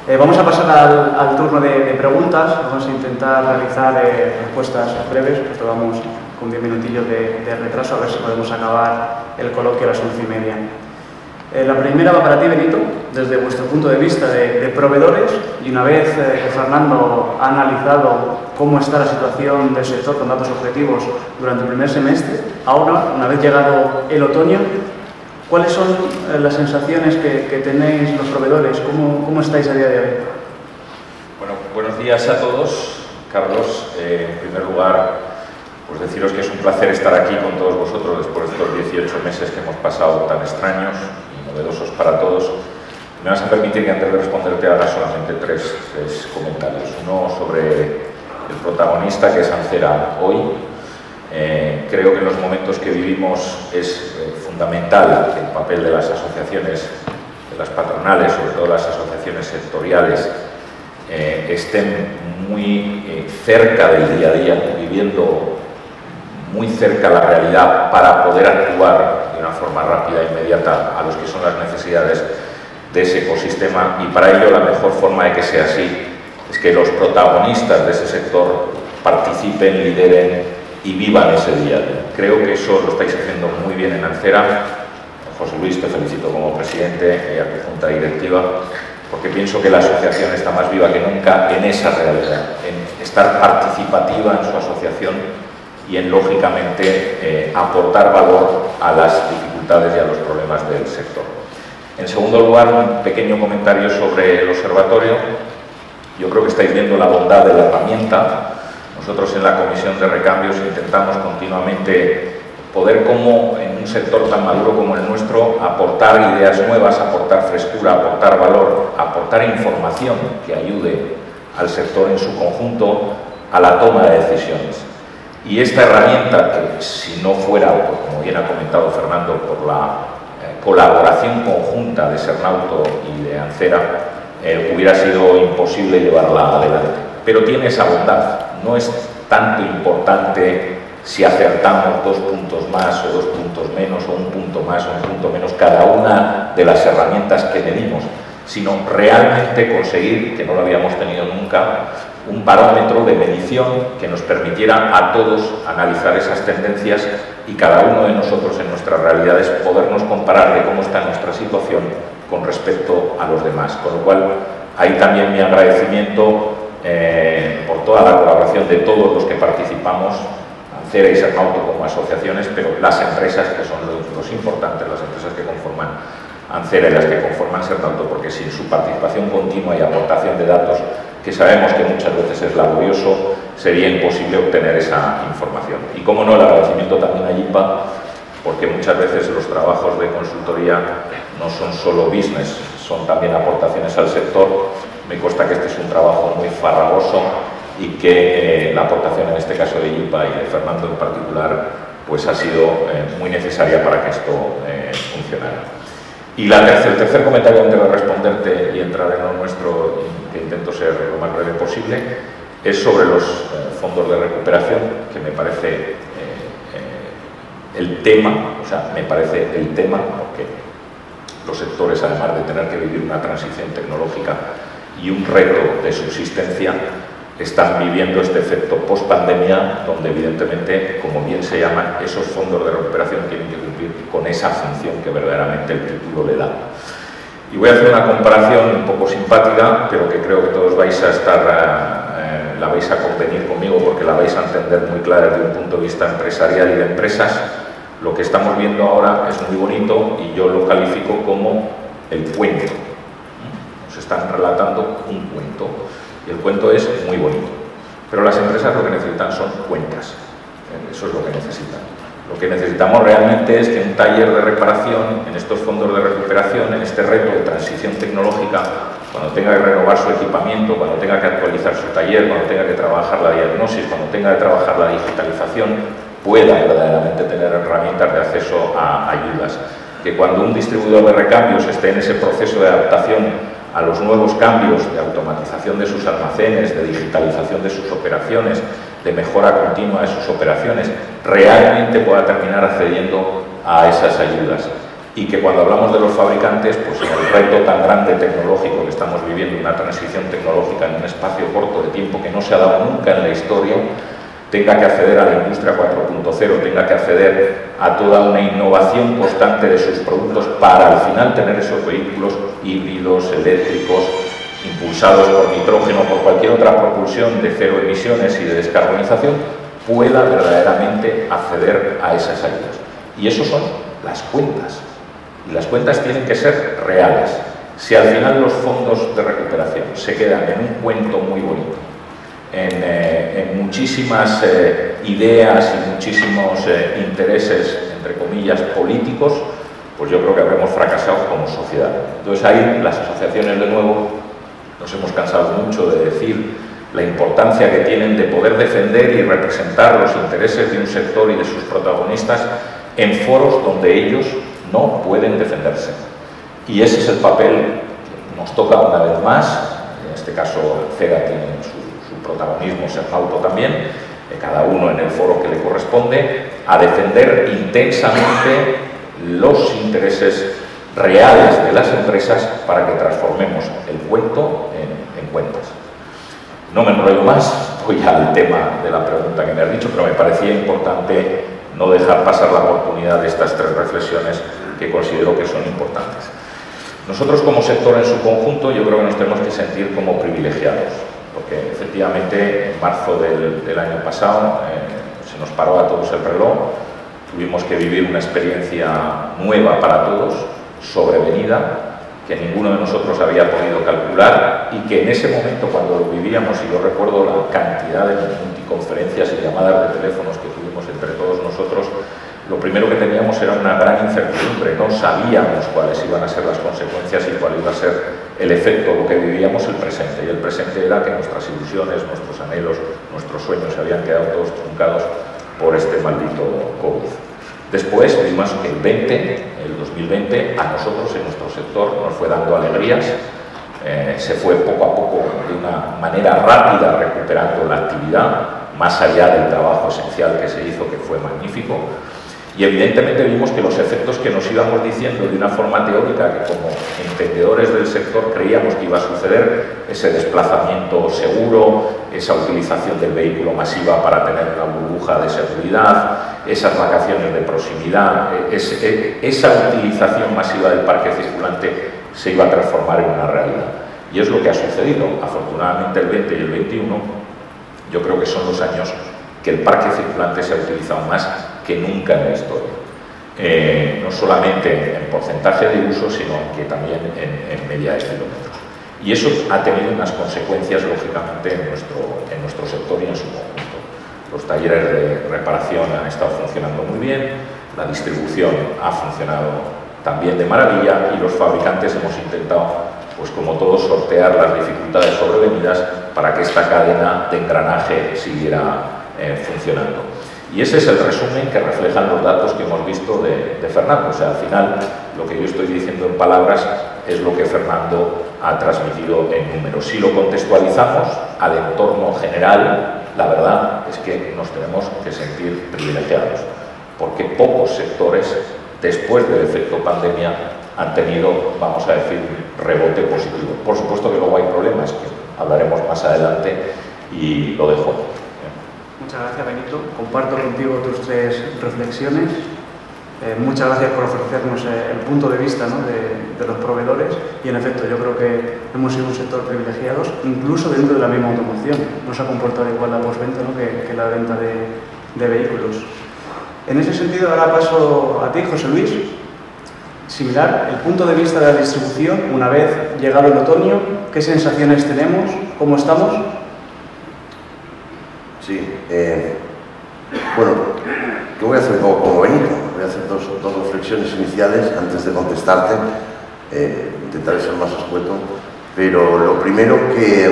Vamos a pasar al turno de preguntas. Vamos a intentar realizar respuestas breves, pues vamos con 10 minutillos de retraso, a ver si podemos acabar el coloquio a las 11:30. La primera va para ti, Benito, desde vuestro punto de vista de proveedores, y una vez que Fernando ha analizado cómo está la situación del sector con datos objetivos durante el primer semestre, ahora, una vez llegado el otoño, ¿cuáles son las sensaciones que tenéis los proveedores? ¿Cómo estáis a día de hoy? Bueno, buenos días a todos. Carlos, en primer lugar, pues deciros que es un placer estar aquí con todos vosotros después de estos 18 meses que hemos pasado tan extraños y novedosos para todos. Me vas a permitir que antes de responderte haga solamente tres comentarios. Uno sobre el protagonista, que es Ancera hoy. Creo que en los momentos que vivimos es fundamental que el papel de las asociaciones, de las patronales, sobre todo las asociaciones sectoriales, estén muy cerca del día a día, viviendo muy cerca la realidad para poder actuar de una forma rápida e inmediata a los que son las necesidades de ese ecosistema, y para ello la mejor forma de que sea así es que los protagonistas de ese sector participen, lideren y vivan ese día a día. Creo que eso lo estáis haciendo muy bien en Ancera. José Luis, te felicito como presidente y a tu junta directiva, porque pienso que la asociación está más viva que nunca en esa realidad, en estar participativa en su asociación y en, lógicamente, aportar valor a las dificultades y a los problemas del sector. En segundo lugar, un pequeño comentario sobre el observatorio. Yo creo que estáis viendo la bondad de la herramienta. Nosotros en la Comisión de Recambios intentamos continuamente poder, como en un sector tan maduro como el nuestro, aportar ideas nuevas, aportar frescura, aportar valor, aportar información que ayude al sector en su conjunto a la toma de decisiones. Y esta herramienta, que si no fuera, como bien ha comentado Fernando, por la colaboración conjunta de Sernauto y de Ancera, hubiera sido imposible llevarla adelante. Pero tiene esa bondad. No es tanto importante si acertamos 2 puntos más o 2 puntos menos, o 1 punto más o 1 punto menos, cada una de las herramientas que medimos, sino realmente conseguir, que no lo habíamos tenido nunca, un parámetro de medición que nos permitiera a todos analizar esas tendencias y cada uno de nosotros en nuestras realidades podernos comparar de cómo está nuestra situación con respecto a los demás. Con lo cual, ahí también mi agradecimiento por toda la colaboración de todos los que participamos, Ancera y Sernauto como asociaciones, pero las empresas que son los importantes, las empresas que conforman Ancera y las que conforman Sernauto, porque sin su participación continua y aportación de datos, que sabemos que muchas veces es laborioso, sería imposible obtener esa información. Y como no, el agradecimiento también a IPA, porque muchas veces los trabajos de consultoría no son solo business, son también aportaciones al sector. Me consta que este es un trabajo muy farragoso y que la aportación en este caso de IPA y de Fernando en particular pues ha sido muy necesaria para que esto funcionara. Y el tercer comentario, antes de responderte y entrar en lo nuestro, que intento ser lo más breve posible, es sobre los fondos de recuperación, que me parece el tema, porque los sectores, además de tener que vivir una transición tecnológica y un reto de subsistencia, están viviendo este efecto post-pandemia, donde evidentemente, como bien se llaman, esos fondos de recuperación tienen que cumplir con esa función que verdaderamente el título le da. Y voy a hacer una comparación un poco simpática, pero que creo que todos vais a estar, la vais a convenir conmigo, porque la vais a entender muy clara desde un punto de vista empresarial y de empresas. Lo que estamos viendo ahora es muy bonito y yo lo califico como el cuento. Nos están relatando un cuento. Y el cuento es muy bonito, pero las empresas lo que necesitan son cuentas. Eso es lo que necesitan. Lo que necesitamos realmente es que un taller de reparación, en estos fondos de recuperación, en este reto de transición tecnológica, cuando tenga que renovar su equipamiento, cuando tenga que actualizar su taller, cuando tenga que trabajar la diagnosis, cuando tenga que trabajar la digitalización, pueda verdaderamente tener herramientas de acceso a ayudas. Que cuando un distribuidor de recambios esté en ese proceso de adaptación a los nuevos cambios de automatización de sus almacenes, de digitalización de sus operaciones, de mejora continua de sus operaciones, realmente pueda terminar accediendo a esas ayudas. y que cuando hablamos de los fabricantes, pues en el reto tan grande tecnológico que estamos viviendo, una transición tecnológica en un espacio corto de tiempo que no se ha dado nunca en la historia, tenga que acceder a la industria 4.0, tenga que acceder a toda una innovación constante de sus productos para al final tener esos vehículos híbridos, eléctricos, impulsados por nitrógeno, por cualquier otra propulsión de cero emisiones y de descarbonización, pueda verdaderamente acceder a esas ayudas. Y eso son las cuentas. Y las cuentas tienen que ser reales. Si al final los fondos de recuperación se quedan en un cuento muy bonito, en muchísimas ideas y muchísimos intereses, entre comillas, políticos, pues yo creo que habremos fracasado como sociedad. Entonces ahí las asociaciones, de nuevo, nos hemos cansado mucho de decir la importancia que tienen de poder defender y representar los intereses de un sector y de sus protagonistas en foros donde ellos no pueden defenderse. Y ese es el papel que nos toca una vez más. En este caso, CEGA tiene su protagonismo, Sermauto también, cada uno en el foro que le corresponde, a defender intensamente los intereses reales de las empresas para que transformemos el cuento en cuentas. No me enrollo más, voy al tema de la pregunta que me has dicho, pero me parecía importante no dejar pasar la oportunidad de estas tres reflexiones que considero que son importantes. Nosotros como sector en su conjunto yo creo que nos tenemos que sentir como privilegiados, porque efectivamente en marzo del año pasado se nos paró a todos el reloj, tuvimos que vivir una experiencia nueva para todos, sobrevenida, que ninguno de nosotros había podido calcular y que en ese momento cuando lo vivíamos, y yo recuerdo la cantidad de multiconferencias y llamadas de teléfonos que tuvimos entre todos nosotros, lo primero que teníamos era una gran incertidumbre, no sabíamos cuáles iban a ser las consecuencias y cuál iba a ser el efecto, lo que vivíamos el presente, y el presente era que nuestras ilusiones, nuestros anhelos, nuestros sueños se habían quedado todos truncados por este maldito COVID. Después vimos que el 2020, a nosotros en nuestro sector nos fue dando alegrías, se fue poco a poco de una manera rápida recuperando la actividad, más allá del trabajo esencial que se hizo, que fue magnífico, y evidentemente vimos que los efectos que nos íbamos diciendo de una forma teórica, que como entendedores del sector creíamos que iba a suceder, ese desplazamiento seguro, esa utilización del vehículo masiva para tener una burbuja de seguridad, esas vacaciones de proximidad, esa utilización masiva del parque circulante se iba a transformar en una realidad. Y es lo que ha sucedido. Afortunadamente el 20 y el 21 yo creo que son los años que el parque circulante se ha utilizado más que nunca en la historia. No solamente en porcentaje de uso, sino que también en media de kilómetros. Y eso ha tenido unas consecuencias, lógicamente, en nuestro sector y en su conjunto. Los talleres de reparación han estado funcionando muy bien, la distribución ha funcionado también de maravilla y los fabricantes hemos intentado, pues como todos, sortear las dificultades sobrevenidas para que esta cadena de engranaje siguiera funcionando. Y ese es el resumen que reflejan los datos que hemos visto de Fernando. O sea, al final, lo que yo estoy diciendo en palabras es lo que Fernando ha transmitido en números. Si lo contextualizamos al entorno general, la verdad es que nos tenemos que sentir privilegiados, porque pocos sectores, después del efecto pandemia, han tenido, vamos a decir, rebote positivo. Por supuesto que luego hay problemas, que hablaremos más adelante, y lo dejo. Muchas gracias, Benito. Comparto contigo tus tres reflexiones. Muchas gracias por ofrecernos el punto de vista, ¿no?, de los proveedores, y en efecto yo creo que hemos sido un sector privilegiados, incluso dentro de la misma automoción. No se ha comportado igual la postventa, ¿no?, que la venta de vehículos. En ese sentido, ahora paso a ti, José Luis. Similar, el punto de vista de la distribución, una vez llegado el otoño, ¿qué sensaciones tenemos? ¿Cómo estamos? Sí, bueno, yo voy a hacer un poco como Benito, voy a hacer dos reflexiones iniciales antes de contestarte, intentaré ser más escueto, pero lo primero que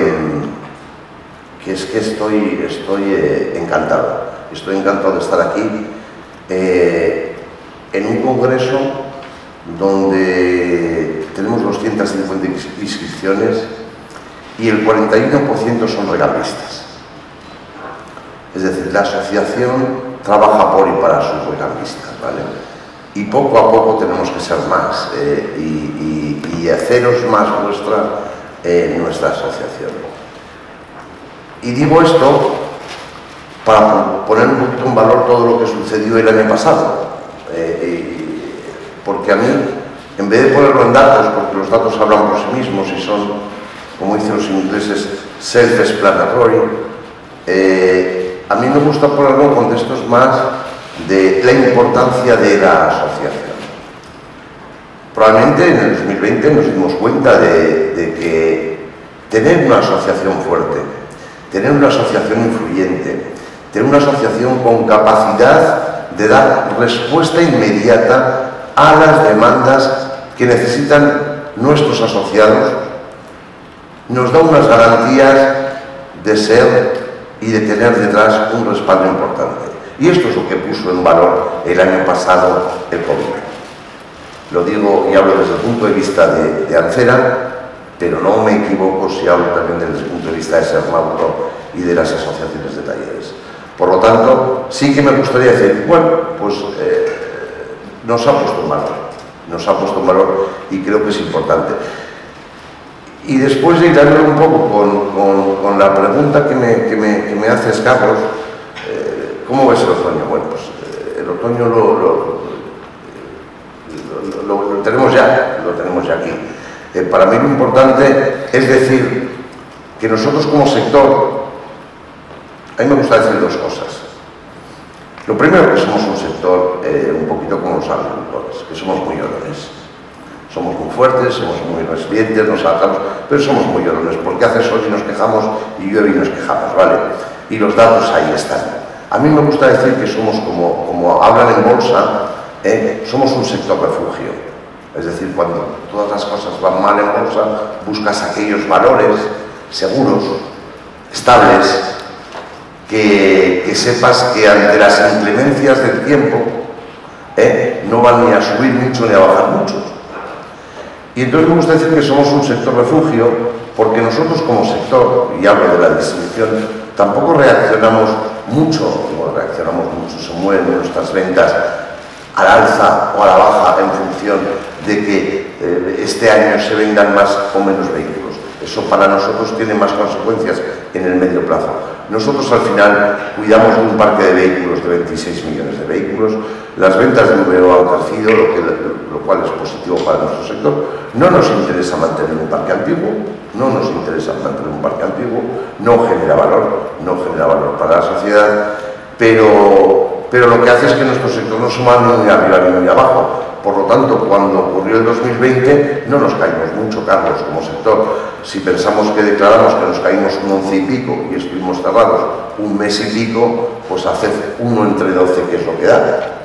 es que estoy encantado de estar aquí en un congreso donde tenemos 250 inscripciones y el 41% son recampistas. Es decir, la asociación trabaja por y para sus recampistas, ¿vale? y poco a poco tenemos que ser más y haceros más nuestra asociación. Y digo esto para poner un poquito en valor todo lo que sucedió el año pasado, porque a mí, en vez de ponerlo en datos, porque los datos hablan por sí mismos y son, como dicen los ingleses, self-explanatory, a mí me gusta ponerlo en contextos más de la importancia de la asociación. Probablemente en el 2020 nos dimos cuenta de que tener una asociación fuerte, tener una asociación influyente, tener una asociación con capacidad de dar respuesta inmediata a las demandas que necesitan nuestros asociados, nos da unas garantías de ser y de tener detrás un respaldo importante. Y esto es lo que puso en valor el año pasado el COVID. Lo digo y hablo desde el punto de vista de Ancera, pero no me equivoco si hablo también desde el punto de vista de Sernauto y de las asociaciones de talleres. Por lo tanto, sí que me gustaría decir, bueno, pues nos ha puesto en valor y creo que es importante. Y después de ir un poco con la pregunta que me haces, Carlos, ¿cómo ves el otoño? Bueno, pues el otoño lo tenemos ya aquí. Para mí lo importante es decir que nosotros como sector, a mí me gusta decir dos cosas. Lo primero, que somos un sector un poquito como los agricultores, que somos muy llorones. Somos muy fuertes, somos muy resilientes, nos adaptamos, pero somos muy llorones, porque hace sol y nos quejamos y llueve y nos quejamos, ¿vale? Y los datos ahí están. A mí me gusta decir que somos, como hablan en bolsa, somos un sector refugio. Es decir, cuando todas las cosas van mal en bolsa, buscas aquellos valores seguros, estables, que sepas que ante las inclemencias del tiempo no van ni a subir mucho ni a bajar mucho. Y entonces me gusta decir que somos un sector refugio porque nosotros como sector, y hablo de la distribución, tampoco reaccionamos mucho, se mueven nuestras ventas al alza o a la baja en función de que este año se vendan más o menos vehículos. Eso para nosotros tiene más consecuencias en el medio plazo. Nosotros al final cuidamos de un parque de vehículos de 26 millones de vehículos, las ventas de VO han crecido, lo cual es positivo para nuestro sector. No nos interesa mantener un parque antiguo, no genera valor para la sociedad, pero lo que hace es que nuestro sector no se mueva ni arriba ni muy abajo. Por lo tanto, cuando ocurrió el 2020, no nos caímos mucho, Carlos, como sector. Si pensamos que declaramos que nos caímos un 11 y pico y estuvimos cerrados un mes y pico, pues haced 1 entre 12, que es lo que da.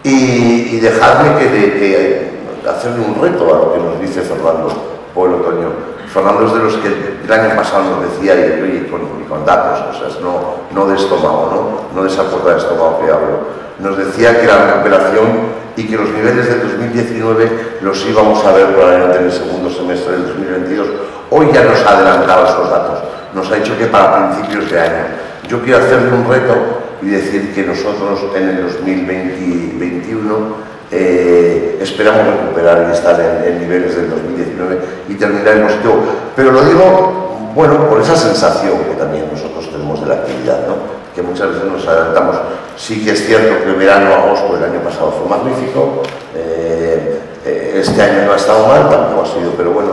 Y dejadme que hacerle un reto a lo que nos dice Fernando por el otoño. Fernando es de los que el año pasado nos decía, y con datos, cosas, no de estómago, no de esa puerta de estómago que hablo. Nos decía que la recuperación y que los niveles del 2019 los íbamos a ver probablemente en el segundo semestre del 2022. Hoy ya nos ha adelantado esos datos. Nos ha dicho que para principios de año. Yo quiero hacerle un reto y decir que nosotros en el 2021 esperamos recuperar y estar en niveles del 2019 y terminar en positivo. Pero lo digo, bueno, por esa sensación que también nosotros tenemos de la actividad, ¿no? Que muchas veces nos adelantamos. Sí que es cierto que el verano, agosto del año pasado fue magnífico, este año no ha estado mal, tampoco ha sido, pero bueno,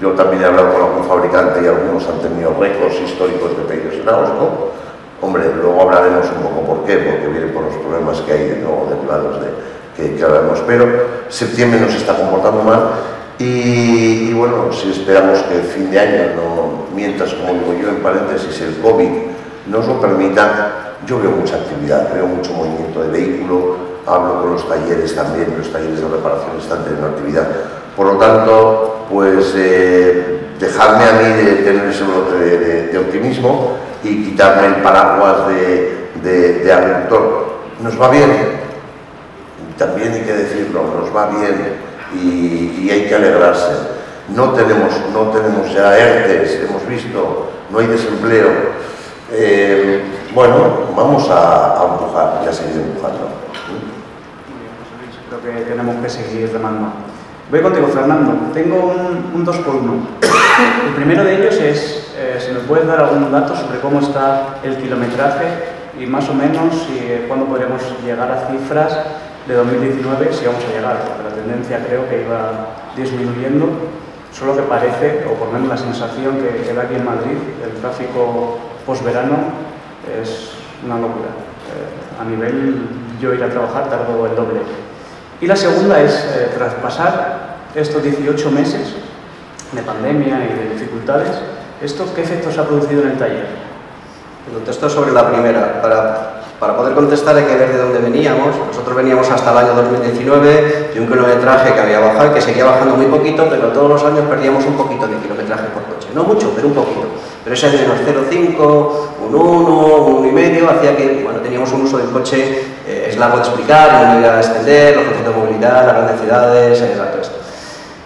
yo también he hablado con algún fabricante y algunos han tenido récords históricos de pedidos en agosto. Hombre, luego hablaremos un poco por qué, porque vienen por los problemas que hay de nuevo derivados que hablaremos, pero septiembre nos está comportando mal y bueno, si esperamos que el fin de año, mientras, como digo yo en paréntesis, el COVID nos lo permita, yo veo mucha actividad, veo mucho movimiento de vehículo, hablo con los talleres también, los talleres de reparación están teniendo actividad. Por lo tanto, pues dejadme a mí de tener ese brote de optimismo y quitarme el paraguas de agricultor. Nos va bien, también hay que decirlo, nos va bien y hay que alegrarse. No tenemos ya ERTES, hemos visto, no hay desempleo. Bueno, vamos a empujar y a seguir empujando. que tenemos que seguir remando. Voy contigo, Fernando. Tengo un 2 por 1. El primero de ellos es, si nos puedes dar algún dato sobre cómo está el kilometraje y más o menos cuándo podremos llegar a cifras de 2019, si vamos a llegar, porque la tendencia creo que iba disminuyendo, solo que parece, o por lo menos la sensación que da aquí en Madrid, el tráfico posverano es una locura. A nivel yo ir a trabajar tardo el doble. Y la segunda es, tras pasar estos 18 meses de pandemia y de dificultades, ¿esto qué efectos ha producido en el taller? Contesto sobre la primera. Para poder contestar hay que ver de dónde veníamos. Nosotros veníamos hasta el año 2019 de un kilometraje que había bajado y que seguía bajando muy poquito, pero todos los años perdíamos un poquito de kilometraje por coche. No mucho, pero un poquito. Pero ese menos 0,5, un 1, un 1,5, hacía que teníamos un uso del coche, es largo de explicar, no me voy a extender, los conceptos de movilidad, las grandes ciudades, todo esto.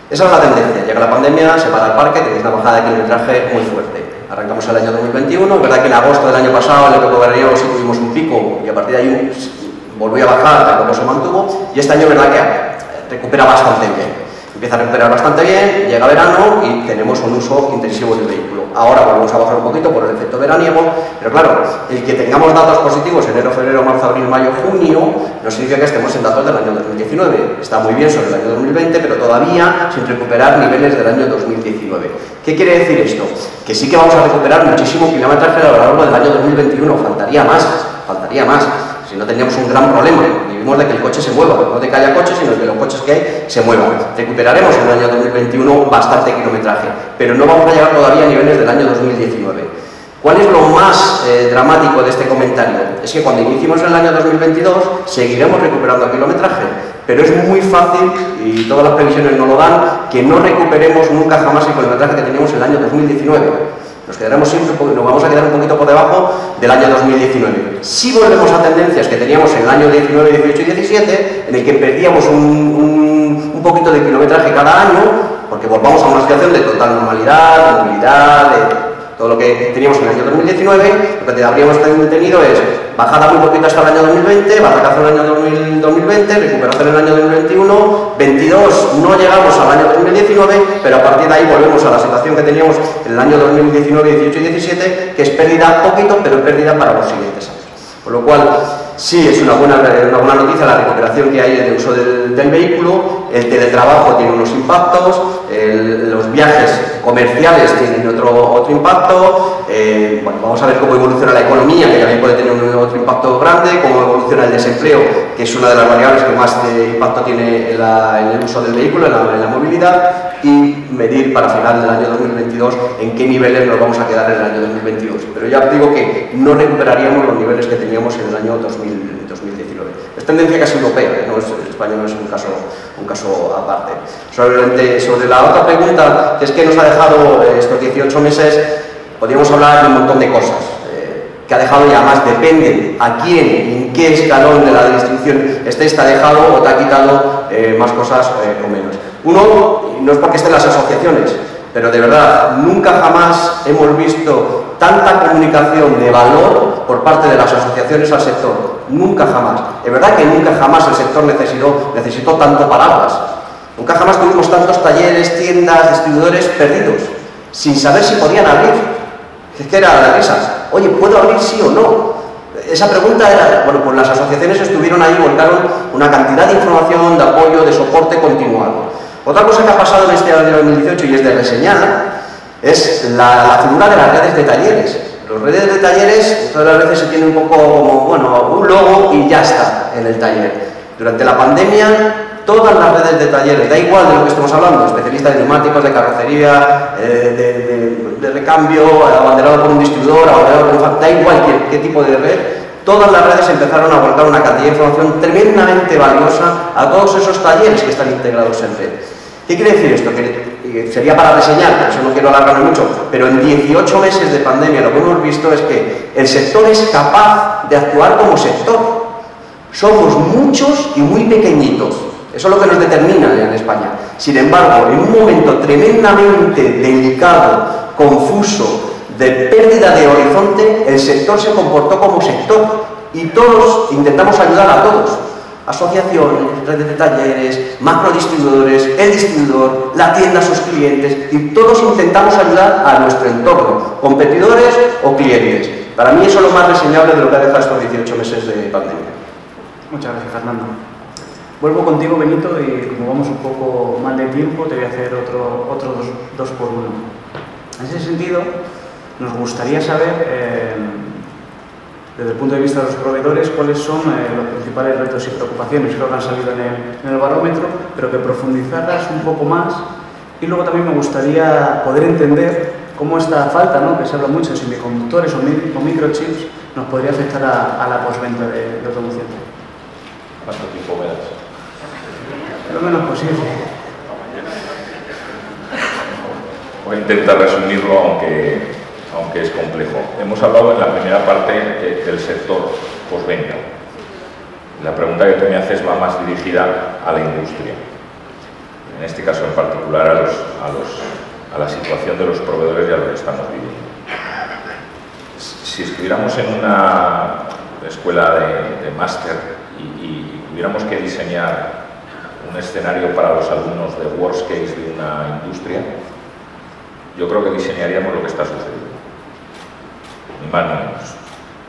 Esa es la tendencia. Llega la pandemia, se para el parque, tenéis una bajada de kilometraje muy fuerte. Arrancamos el año 2021, es verdad que en agosto del año pasado en el recuperaríamos y tuvimos un pico y a partir de ahí volvió a bajar, pero luego se mantuvo, y este año es verdad que recupera bastante bien. Empieza a recuperar bastante bien, llega verano y tenemos un uso intensivo del vehículo. Ahora volvemos a bajar un poquito por el efecto veraniego, pero claro, el que tengamos datos positivos enero, febrero, marzo, abril, mayo, junio, no significa que estemos en datos del año 2019. Está muy bien sobre el año 2020, pero todavía sin recuperar niveles del año 2019. ¿Qué quiere decir esto? Que sí que vamos a recuperar muchísimo kilometraje a lo largo del año 2021, faltaría más. Si no teníamos un gran problema, vivimos de que el coche se mueva, no de que haya coches, sino de que los coches que hay se muevan. Recuperaremos en el año 2021 bastante kilometraje, pero no vamos a llegar todavía a niveles del año 2019. ¿Cuál es lo más dramático de este comentario? Es que cuando iniciemos el año 2022 seguiremos recuperando kilometraje, pero es muy fácil, y todas las previsiones nos lo dan, que no recuperemos nunca jamás el kilometraje que teníamos en el año 2019. Nos quedaremos siempre, nos vamos a quedar un poquito por debajo del año 2019. Si volvemos a tendencias que teníamos en el año 19, 18 y 17, en el que perdíamos un poquito de kilometraje cada año, porque volvamos a una situación de total normalidad, movilidad, de todo lo que teníamos en el año 2019, lo que habríamos tenido es bajada muy poquito hasta el año 2020, batacazo en el año 2020, recuperación en el año 2021, 22 no llegamos al año 2019, pero a partir de ahí volvemos a la situación que teníamos en el año 2019, 18 y 17, que es pérdida poquito, pero es pérdida para los siguientes años. Por lo cual, sí, es una buena noticia la recuperación que hay en el uso del vehículo. El teletrabajo tiene unos impactos, los viajes comerciales tienen otro impacto. Vamos a ver cómo evoluciona la economía, que también puede tener otro impacto grande, cómo evoluciona el desempleo, que es una de las variables que más impacto tiene en el uso del vehículo, en la movilidad, y medir para final del año 2022 en qué niveles nos vamos a quedar en el año 2022. Pero ya digo que no recuperaríamos los niveles que teníamos en el año 2019. Es tendencia casi europea, ¿no? España no es un caso aparte. Sobre la otra pregunta, que es que nos ha dejado estos 18 meses, podríamos hablar de un montón de cosas. Que ha dejado, y además depende a quién y en qué escalón de la distribución está dejado o te ha quitado más cosas o menos. Uno, no es porque estén las asociaciones, pero de verdad, nunca jamás hemos visto tanta comunicación de valor por parte de las asociaciones al sector. Nunca jamás. Es verdad que nunca jamás el sector necesitó tanto paraguas. Nunca jamás tuvimos tantos talleres, tiendas, distribuidores perdidos, sin saber si podían abrir. Es que era de risas. Oye, ¿puedo abrir sí o no? Esa pregunta era, pues las asociaciones estuvieron ahí, volcaron una cantidad de información, de apoyo, de soporte continuado. Otra cosa que ha pasado en este año 2018 y es de reseñar, es la figura de las redes de talleres. Las redes de talleres, todas las veces se tiene un poco como, un logo y ya está en el taller. Durante la pandemia, todas las redes de talleres, da igual de lo que estemos hablando, especialistas de neumáticos, de carrocería, de recambio, abanderado por un distribuidor, abanderado por un da igual qué tipo de red, todas las redes empezaron a volcar una cantidad de información tremendamente valiosa a todos esos talleres que están integrados en red. ¿Qué quiere decir esto? Que sería para reseñar, por eso no quiero alargarme mucho, pero en 18 meses de pandemia lo que hemos visto es que el sector es capaz de actuar como sector. Somos muchos y muy pequeñitos. Eso es lo que nos determina en España. Sin embargo, en un momento tremendamente delicado, confuso, de pérdida de horizonte, el sector se comportó como sector y todos intentamos ayudar a asociaciones, redes de talleres, macrodistribuidores, el distribuidor, la tienda a sus clientes, y todos intentamos ayudar a nuestro entorno, competidores o clientes. Para mí eso es lo más reseñable de lo que ha dejado estos 18 meses de pandemia. Muchas gracias, Fernando. Vuelvo contigo, Benito, y como vamos un poco mal de tiempo, te voy a hacer otro dos por uno. En ese sentido, nos gustaría saber, desde el punto de vista de los proveedores, cuáles son los principales retos y preocupaciones que ahora han salido en el barómetro, pero que profundizarlas un poco más. Y luego también me gustaría poder entender cómo esta falta, ¿no?, que se habla mucho de semiconductores o microchips, nos podría afectar a la postventa de automoción. ¿Cuánto tiempo me das? Lo menos posible. Voy a intentar resumirlo, aunque es complejo. Hemos hablado en la primera parte del sector postventa. La pregunta que tú me haces va más dirigida a la industria. En este caso en particular a la situación de los proveedores y a lo que estamos viviendo. Si estuviéramos en una escuela de máster y tuviéramos que diseñar un escenario para los alumnos de worst case de una industria, yo creo que diseñaríamos lo que está sucediendo, ni más ni menos.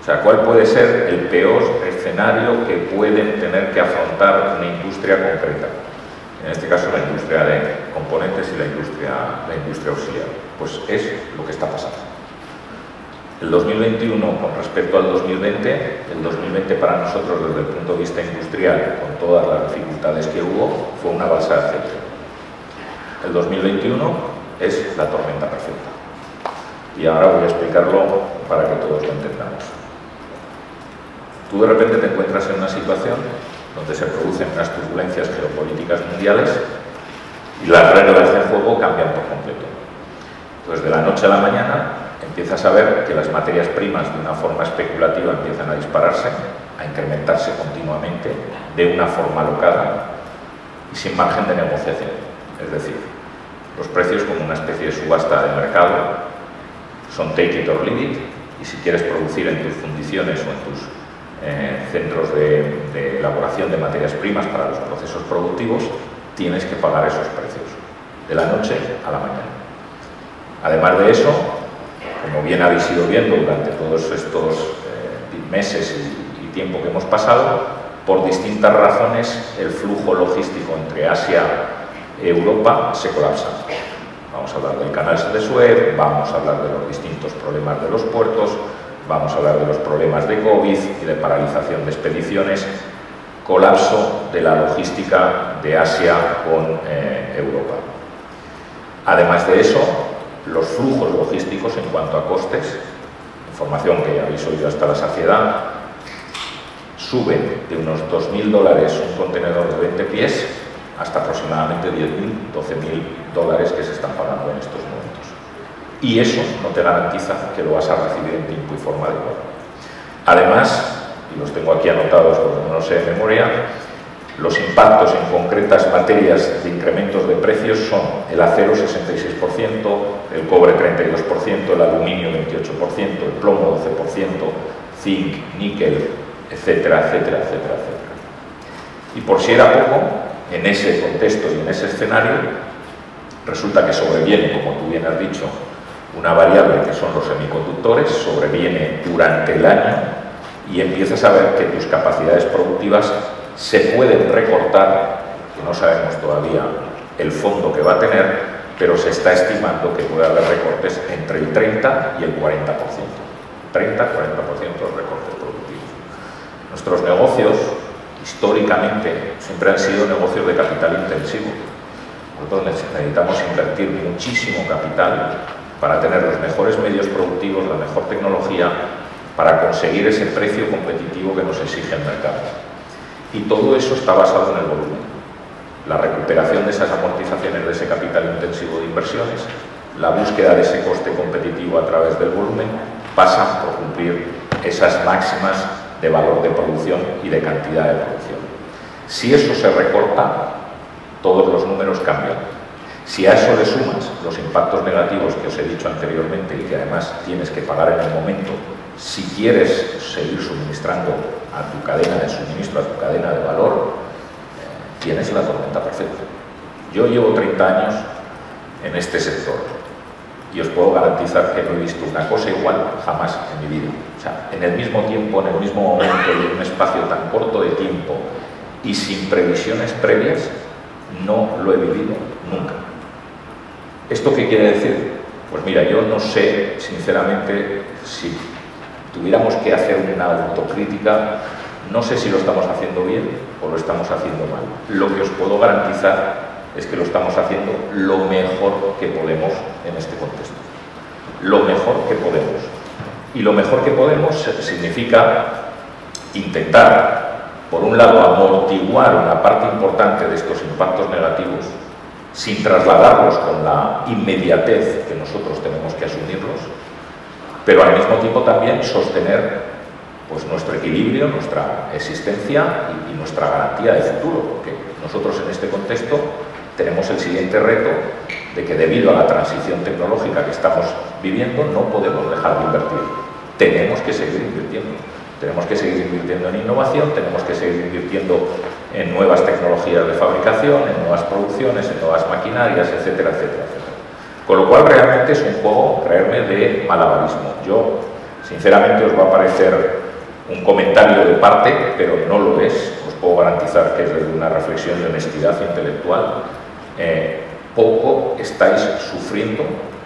O sea, ¿cuál puede ser el peor escenario que pueden tener que afrontar una industria concreta? En este caso la industria de componentes y la industria auxiliar. Pues es lo que está pasando. El 2021 con respecto al 2020, el 2020 para nosotros desde el punto de vista industrial, con todas las dificultades que hubo, fue una balsa de aceite. El 2021 es la tormenta perfecta. Y ahora voy a explicarlo para que todos lo entendamos. Tú de repente te encuentras en una situación donde se producen unas turbulencias geopolíticas mundiales y las reglas del juego cambian por completo. Entonces, de la noche a la mañana, empiezas a ver que las materias primas de una forma especulativa empiezan a dispararse, a incrementarse continuamente, de una forma alocada y sin margen de negociación. Es decir, los precios como una especie de subasta de mercado son take it or leave it, y si quieres producir en tus fundiciones o en tus centros de elaboración de materias primas para los procesos productivos, tienes que pagar esos precios, de la noche a la mañana. Además de eso, como bien habéis ido viendo durante todos estos meses y tiempo que hemos pasado, por distintas razones el flujo logístico entre Asia y Europa se colapsa. Vamos a hablar del canal de Suez, vamos a hablar de los distintos problemas de los puertos, vamos a hablar de los problemas de COVID y de paralización de expediciones, colapso de la logística de Asia con Europa. Además de eso, los flujos logísticos en cuanto a costes, información que habéis oído hasta la saciedad, suben de unos $2.000 un contenedor de 20 pies hasta aproximadamente $10.000, $12.000 que se están pagando en estos momentos. Y eso no te garantiza que lo vas a recibir en tiempo y forma adecuada. Además, y los tengo aquí anotados porque no lo sé de memoria, los impactos en concretas materias de incrementos de precios son el acero 66%, el cobre 32%, el aluminio 28%, el plomo 12%, zinc, níquel, etcétera, etcétera, etcétera, etcétera. Y por si era poco, en ese contexto y en ese escenario, resulta que sobreviene, como tú bien has dicho, una variable que son los semiconductores, sobreviene durante el año y empiezas a ver que tus capacidades productivas se pueden recortar, que no sabemos todavía el fondo que va a tener, pero se está estimando que puede haber recortes entre el 30 y el 40%. 30-40% de recortes productivos. Nuestros negocios, históricamente, siempre han sido negocios de capital intensivo. Nosotros necesitamos invertir muchísimo capital para tener los mejores medios productivos, la mejor tecnología, para conseguir ese precio competitivo que nos exige el mercado. Y todo eso está basado en el volumen. La recuperación de esas amortizaciones de ese capital intensivo de inversiones, la búsqueda de ese coste competitivo a través del volumen, pasa por cumplir esas máximas de valor de producción y de cantidad de producción. Si eso se recorta, todos los números cambian. Si a eso le sumas los impactos negativos que os he dicho anteriormente y que además tienes que pagar en el momento, si quieres seguir suministrando a tu cadena de suministro, a tu cadena de valor, tienes la tormenta perfecta. Yo llevo 30 años en este sector y os puedo garantizar que no he visto una cosa igual jamás en mi vida. O sea, en el mismo tiempo, en el mismo momento y en un espacio tan corto de tiempo y sin previsiones previas, no lo he vivido nunca. ¿Esto qué quiere decir? Pues mira, yo no sé, sinceramente, si tuviéramos que hacer una autocrítica, no sé si lo estamos haciendo bien o lo estamos haciendo mal. Lo que os puedo garantizar es que lo estamos haciendo lo mejor que podemos en este contexto. Lo mejor que podemos. Y lo mejor que podemos significa intentar, por un lado, amortiguar una parte importante de estos impactos negativos sin trasladarlos con la inmediatez que nosotros tenemos que asumirlos, pero al mismo tiempo también sostener pues, nuestro equilibrio, nuestra existencia y nuestra garantía de futuro, porque nosotros en este contexto tenemos el siguiente reto de que debido a la transición tecnológica que estamos viviendo no podemos dejar de invertir. Tenemos que seguir invirtiendo. Tenemos que seguir invirtiendo en innovación, tenemos que seguir invirtiendo en nuevas tecnologías de fabricación, en nuevas producciones, en nuevas maquinarias, etcétera, etcétera, etcétera. Con lo cual realmente es un juego, creerme, de malabarismo. Yo, sinceramente, os va a parecer un comentario de parte, pero no lo es. Os puedo garantizar que es desde una reflexión de honestidad intelectual. Poco estáis sufriendo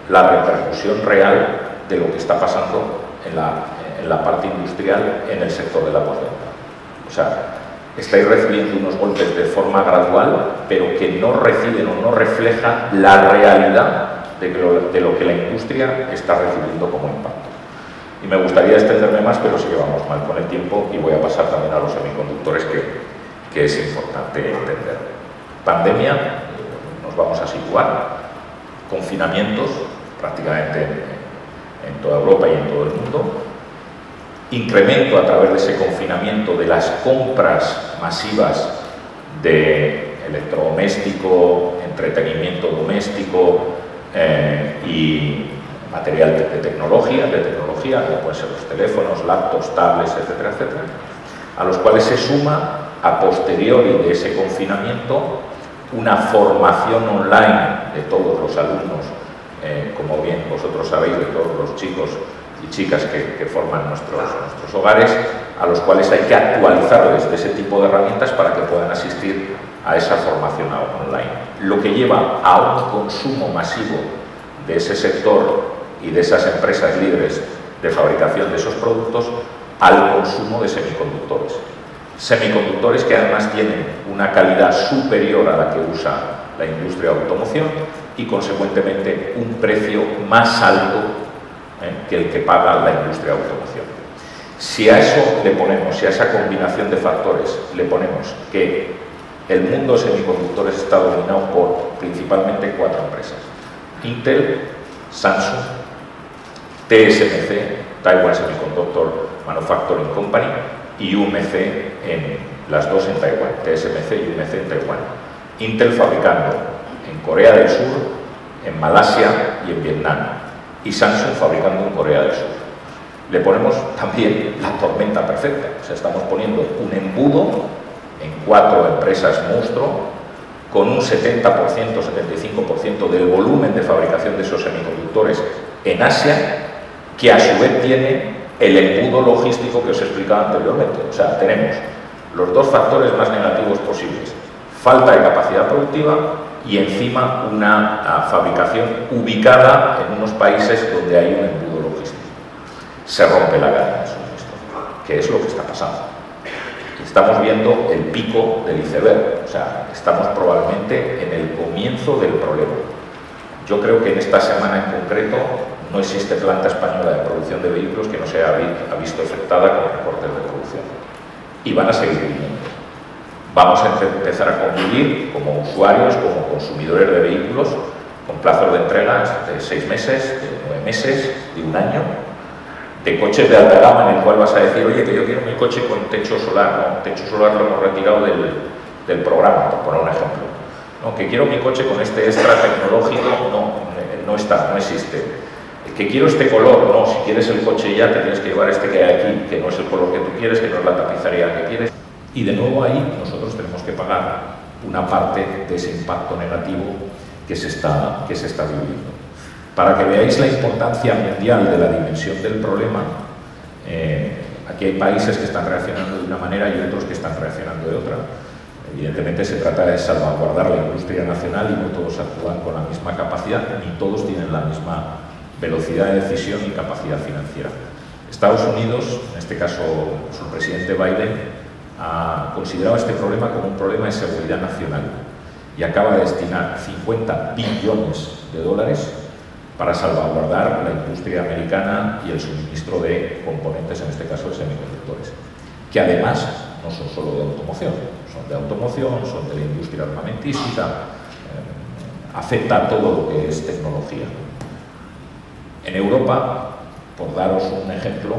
la repercusión real de lo que está pasando en la parte industrial en el sector de la postventa. O sea, estáis recibiendo unos golpes de forma gradual, pero que no reciben o no reflejan la realidad de lo que la industria está recibiendo como impacto. Y me gustaría extenderme más, pero sí que vamos mal con el tiempo y voy a pasar también a los semiconductores que es importante entender. Pandemia, nos vamos a situar, confinamientos prácticamente en toda Europa y en todo el mundo, incremento a través de ese confinamiento de las compras masivas de electrodoméstico, entretenimiento doméstico y material de tecnología, como pueden ser los teléfonos, laptops, tablets, etcétera, etcétera, a los cuales se suma a posteriori de ese confinamiento una formación online de todos los alumnos, como bien vosotros sabéis, de todos los chicos y chicas que forman nuestros hogares, a los cuales hay que actualizarles de ese tipo de herramientas para que puedan asistir a esa formación online. Lo que lleva a un consumo masivo de ese sector y de esas empresas líderes de fabricación de esos productos al consumo de semiconductores. Semiconductores que además tienen una calidad superior a la que usa la industria de automoción y consecuentemente un precio más alto que el que paga la industria de automoción. Si a eso le ponemos, si a esa combinación de factores le ponemos que el mundo de semiconductores está dominado por principalmente 4 empresas: Intel, Samsung, TSMC, Taiwan Semiconductor Manufacturing Company, y UMC, las dos en Taiwán, TSMC y UMC en Taiwán. Intel fabricando en Corea del Sur, en Malasia y en Vietnam, y Samsung fabricando en Corea del Sur. Le ponemos también la tormenta perfecta, o sea, estamos poniendo un embudo en 4 empresas monstruo con un 70%, 75% del volumen de fabricación de esos semiconductores en Asia, que a su vez tiene el embudo logístico que os he explicado anteriormente. O sea, tenemos los 2 factores más negativos posibles: falta de capacidad productiva y encima una fabricación ubicada en unos países donde hay un embudo logístico. Se rompe la cadena de suministro, que es lo que está pasando. Estamos viendo el pico del iceberg, o sea, estamos probablemente en el comienzo del problema. Yo creo que en esta semana en concreto no existe planta española de producción de vehículos que no se haya visto afectada con recortes de producción. Y van a seguir viniendo. Vamos a empezar a convivir como usuarios, como consumidores de vehículos, con plazos de entrega de 6 meses, de 9 meses, de 1 año, de coches de alta gama en el cual vas a decir: oye, que yo quiero mi coche con techo solar. No, techo solar lo hemos retirado del programa, por poner un ejemplo. ¿no? Que quiero mi coche con este extra tecnológico, no existe. Que quiero este color, no, si quieres el coche ya te tienes que llevar este que hay aquí, que no es el color que tú quieres, que no es la tapicería que quieres. Y de nuevo ahí nosotros tenemos que pagar una parte de ese impacto negativo que se está viviendo. Para que veáis la importancia mundial de la dimensión del problema, aquí hay países que están reaccionando de una manera y otros que están reaccionando de otra. Evidentemente se trata de salvaguardar la industria nacional y no todos actúan con la misma capacidad, ni todos tienen la misma velocidad de decisión y capacidad financiera. Estados Unidos, en este caso su presidente Biden, ha considerado este problema como un problema de seguridad nacional y acaba de destinar 50 billones de dólares para salvaguardar la industria americana y el suministro de componentes, en este caso de semiconductores, que además no son solo de automoción, son de la industria armamentística, afecta a todo lo que es tecnología. En Europa, por daros un ejemplo,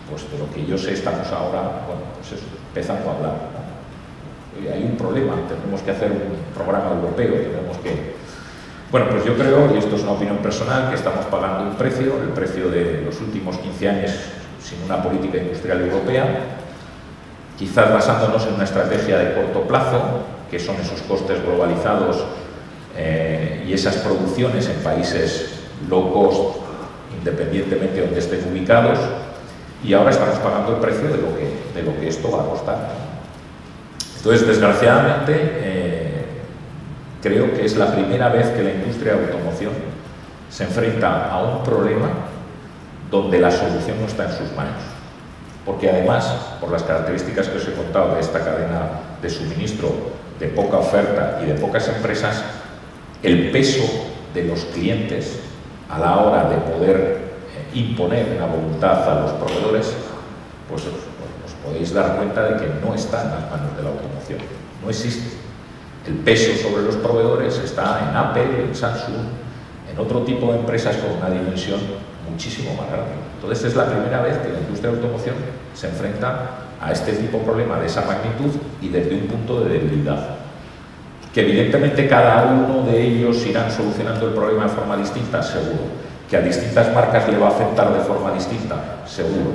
pues de lo que yo sé, estamos ahora, bueno, pues eso, empezando a hablar, ¿no? Y hay un problema, tenemos que hacer un programa europeo, tenemos que... Bueno, pues yo creo, y esto es una opinión personal, que estamos pagando un precio, el precio de los últimos 15 años sin una política industrial europea, quizás basándonos en una estrategia de corto plazo, que son esos costes globalizados y esas producciones en países low cost, independientemente de donde estén ubicados, y ahora estamos pagando el precio de lo que esto va a costar. Entonces, desgraciadamente, creo que es la primera vez que la industria de automoción se enfrenta a un problema donde la solución no está en sus manos. Porque además, por las características que os he contado de esta cadena de suministro, de poca oferta y de pocas empresas, el peso de los clientes a la hora de poder imponer una voluntad a los proveedores, pues os podéis dar cuenta de que no está en las manos de la automoción, no existe. El peso sobre los proveedores está en Apple, en Samsung, en otro tipo de empresas con una dimensión muchísimo más grande. Entonces es la primera vez que la industria de automoción se enfrenta a este tipo de problema de esa magnitud y desde un punto de debilidad. Que evidentemente cada uno de ellos irán solucionando el problema de forma distinta, seguro. Que a distintas marcas le va a afectar de forma distinta, seguro.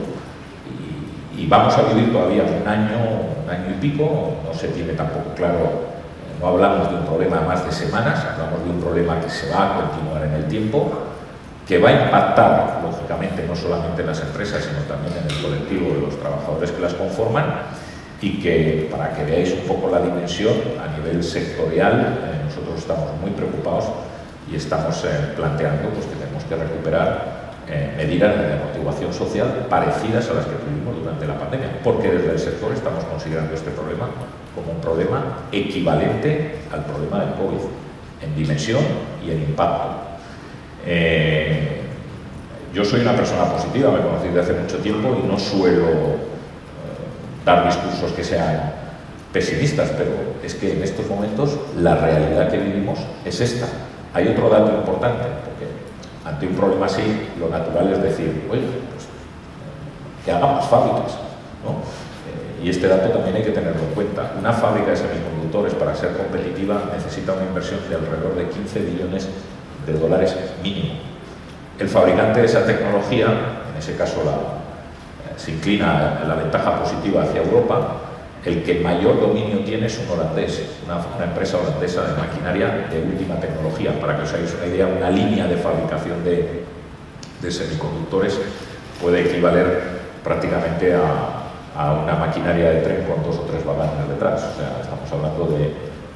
Y vamos a vivir todavía un año y pico, no se tiene tampoco claro, no hablamos de un problema más de semanas, hablamos de un problema que se va a continuar en el tiempo, que va a impactar, lógicamente, no solamente en las empresas, sino también en el colectivo de los trabajadores que las conforman, y que, para que veáis un poco la dimensión, a nivel sectorial, nosotros estamos muy preocupados y estamos planteando pues, que tenemos que recuperar medidas de amortiguación social parecidas a las que tuvimos durante la pandemia, porque desde el sector estamos considerando este problema como un problema equivalente al problema del COVID, en dimensión y en impacto. Yo soy una persona positiva, me conocí desde hace mucho tiempo y no suelo dar discursos que sean pesimistas, pero es que en estos momentos la realidad que vivimos es esta. Hay otro dato importante, porque ante un problema así, lo natural es decir, oye, pues, que hagan más fábricas, ¿no? Y este dato también hay que tenerlo en cuenta. Una fábrica de semiconductores, para ser competitiva, necesita una inversión de alrededor de 15 billones de dólares mínimo. El fabricante de esa tecnología, en ese caso se inclina la ventaja positiva hacia Europa. El que mayor dominio tiene es un holandés, una empresa holandesa de maquinaria de última tecnología. Para que os hagáis una idea, una línea de fabricación de semiconductores puede equivaler prácticamente a una maquinaria de tren con 2 o 3 vagones detrás. O sea, estamos hablando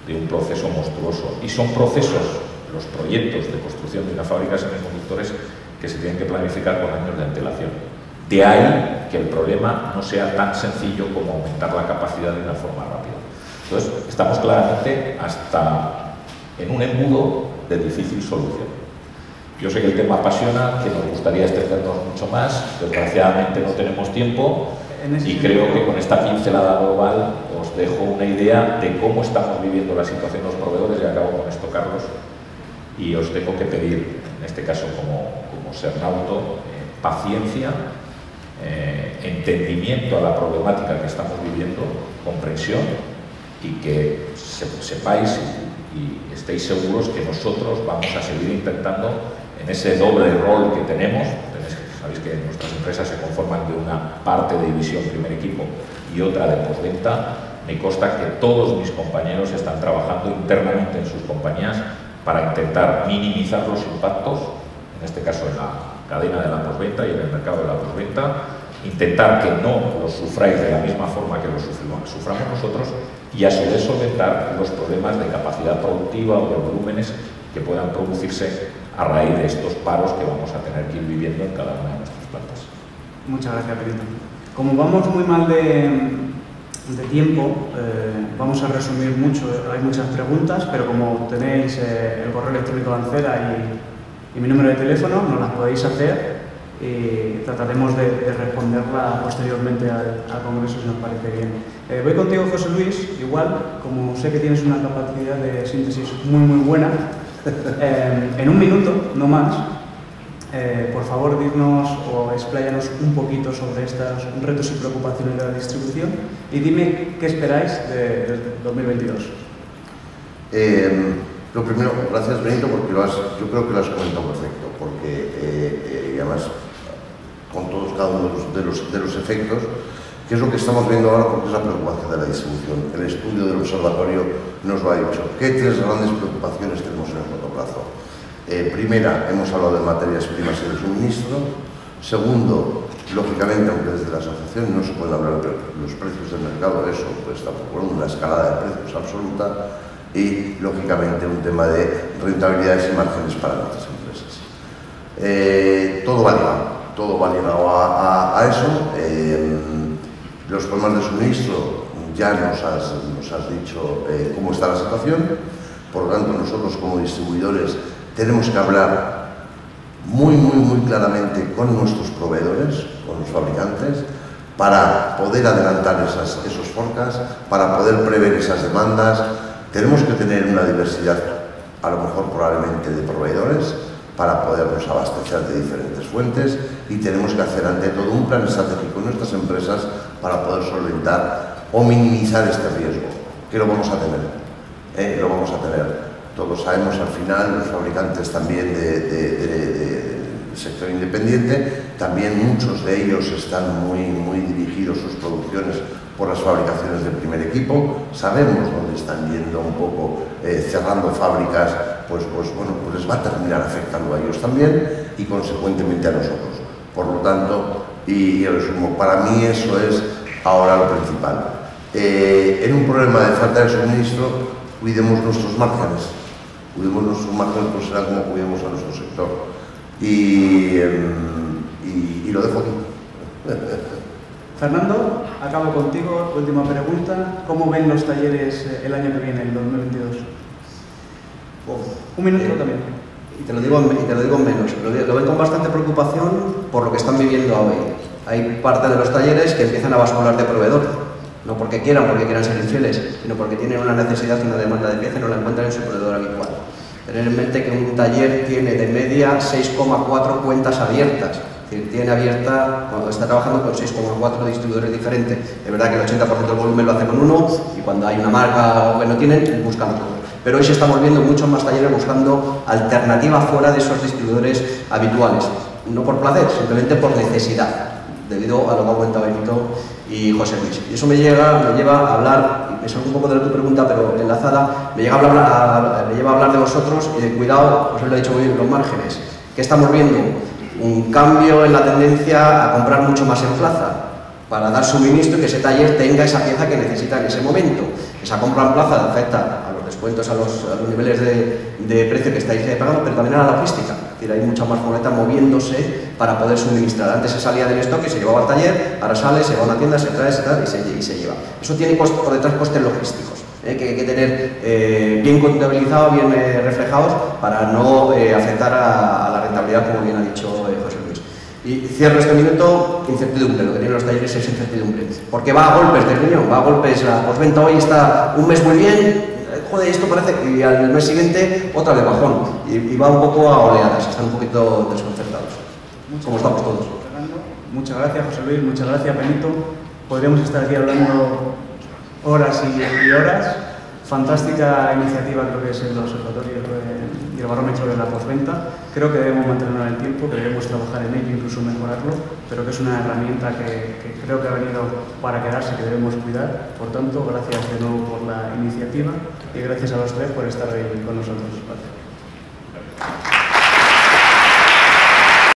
de un proceso monstruoso. Y son procesos, los proyectos de construcción de una fábrica de semiconductores, que se tienen que planificar con años de antelación. De ahí que el problema no sea tan sencillo como aumentar la capacidad de una forma rápida. Entonces, estamos claramente hasta en un embudo de difícil solución. Yo sé que el tema apasiona, que nos gustaría extendernos mucho más, desgraciadamente no tenemos tiempo y creo que con esta pincelada global os dejo una idea de cómo estamos viviendo la situación de los proveedores, y acabo con esto, Carlos, y os tengo que pedir, en este caso como Sernauto, paciencia, entendimiento a la problemática que estamos viviendo, comprensión, y que sepáis y estéis seguros que nosotros vamos a seguir intentando en ese doble rol que tenemos. Sabéis que nuestras empresas se conforman de una parte de división primer equipo y otra de postventa. Me consta que todos mis compañeros están trabajando internamente en sus compañías para intentar minimizar los impactos, en este caso en la cadena de la postventa y en el mercado de la postventa, intentar que no los sufráis de la misma forma que los suframos nosotros y a su vez solventar los problemas de capacidad productiva o de volúmenes que puedan producirse a raíz de estos paros que vamos a tener que ir viviendo en cada una de nuestras plantas. Muchas gracias, Benito. Como vamos muy mal de tiempo, vamos a resumir mucho. Hay muchas preguntas, pero como tenéis el correo electrónico de Ancera y mi número de teléfono, nos las podéis hacer y trataremos de responderla posteriormente al Congreso si nos parece bien. Voy contigo, José Luis. Igual, como sé que tienes una capacidad de síntesis muy buena, en un minuto, no más, por favor, dinos o expláyanos un poquito sobre estos retos y preocupaciones de la distribución y dime qué esperáis de 2022. Lo primero, gracias Benito, porque yo creo que lo has comentado perfecto, porque y además con todos cada uno de los efectos, que es lo que estamos viendo ahora, porque es la preocupación de la distribución. El estudio del observatorio nos lo ha dicho. ¿Qué tres grandes preocupaciones tenemos en el corto plazo? Primera, hemos hablado de materias primas y de suministro. Segundo, lógicamente, aunque desde la asociación no se pueden hablar de los precios del mercado, eso pues tampoco una escalada de precios absoluta. Y, lógicamente, un tema de rentabilidades y márgenes para nuestras empresas. Todo va ligado a eso. Los problemas de suministro, ya nos has dicho cómo está la situación. Por lo tanto, nosotros como distribuidores tenemos que hablar muy claramente con nuestros proveedores, con los fabricantes, para poder adelantar esos forecasts, para poder prever esas demandas. Tenemos que tener una diversidad, a lo mejor probablemente, de proveedores para podernos abastecer de diferentes fuentes y tenemos que hacer ante todo un plan estratégico en nuestras empresas para poder solventar o minimizar este riesgo, que lo vamos a tener. Lo vamos a tener. Todos sabemos al final, los fabricantes también del sector independiente, también muchos de ellos están muy dirigidos sus producciones por las fabricaciones del primer equipo. Sabemos dónde están yendo un poco, cerrando fábricas, pues les va a terminar afectando a ellos también y consecuentemente a nosotros. Por lo tanto, y resumo, para mí eso es ahora lo principal. En un problema de falta de suministro, cuidemos nuestros márgenes. Cuidemos nuestros márgenes, pues será como cuidemos a nuestro sector. Y lo dejo aquí. Fernando, acabo contigo. Última pregunta. ¿Cómo ven los talleres el año que viene, el 2022? Un minuto también. Y te lo digo en menos. Lo ven con bastante preocupación por lo que están viviendo hoy. Hay parte de los talleres que empiezan a bascular de proveedor. No porque quieran ser infieles, sino porque tienen una necesidad y una demanda de pieza y no la encuentran en su proveedor habitual. Tener en mente que un taller tiene de media 6,4 cuentas abiertas. Es decir, tiene abierta, cuando está trabajando con 6,4 distribuidores diferentes. Es verdad que el 80% del volumen lo hace con uno y cuando hay una marca o que no tienen, buscan otro. Pero hoy se estamos viendo muchos más talleres buscando alternativas fuera de esos distribuidores habituales. No por placer, simplemente por necesidad, debido a lo que ha comentado Benito y José Luis. Y eso me lleva a hablar, me salgo un poco de tu pregunta, pero enlazada, me lleva a hablar de vosotros y de cuidado, os lo he dicho muy bien, los márgenes. ¿Qué estamos viendo? Un cambio en la tendencia a comprar mucho más en plaza, para dar suministro y que ese taller tenga esa pieza que necesita en ese momento. Esa compra en plaza afecta a los descuentos, a los niveles de precio que estáis pagando, pero también a la logística. Es decir, hay mucha más furgoneta moviéndose para poder suministrar. Antes se salía del stock y se llevaba al taller, ahora sale, se va a una tienda, se trae, y se lleva. Eso tiene por detrás costes logísticos, que hay que tener bien contabilizados, bien reflejados, para no afectar a la rentabilidad, como bien ha dicho José Luis. Y cierro este minuto, incertidumbre. Lo que tienen los talleres es incertidumbre. Porque va a golpes, termino, va a golpes. La postventa hoy está un mes muy bien, joder, esto parece, y al mes siguiente otra de bajón. Y va un poco a oleadas, están un poquito desconcertados. Como estamos todos. Muchas gracias, José Luis, muchas gracias, Benito. Podríamos estar aquí hablando horas y horas. Fantástica iniciativa, creo que es el observatorio y el barómetro de la postventa. Creo que debemos mantenerlo en el tiempo, que debemos trabajar en ello, incluso mejorarlo, pero que es una herramienta que creo que ha venido para quedarse, que debemos cuidar. Por tanto, gracias de nuevo por la iniciativa y gracias a los tres por estar ahí con nosotros. Gracias.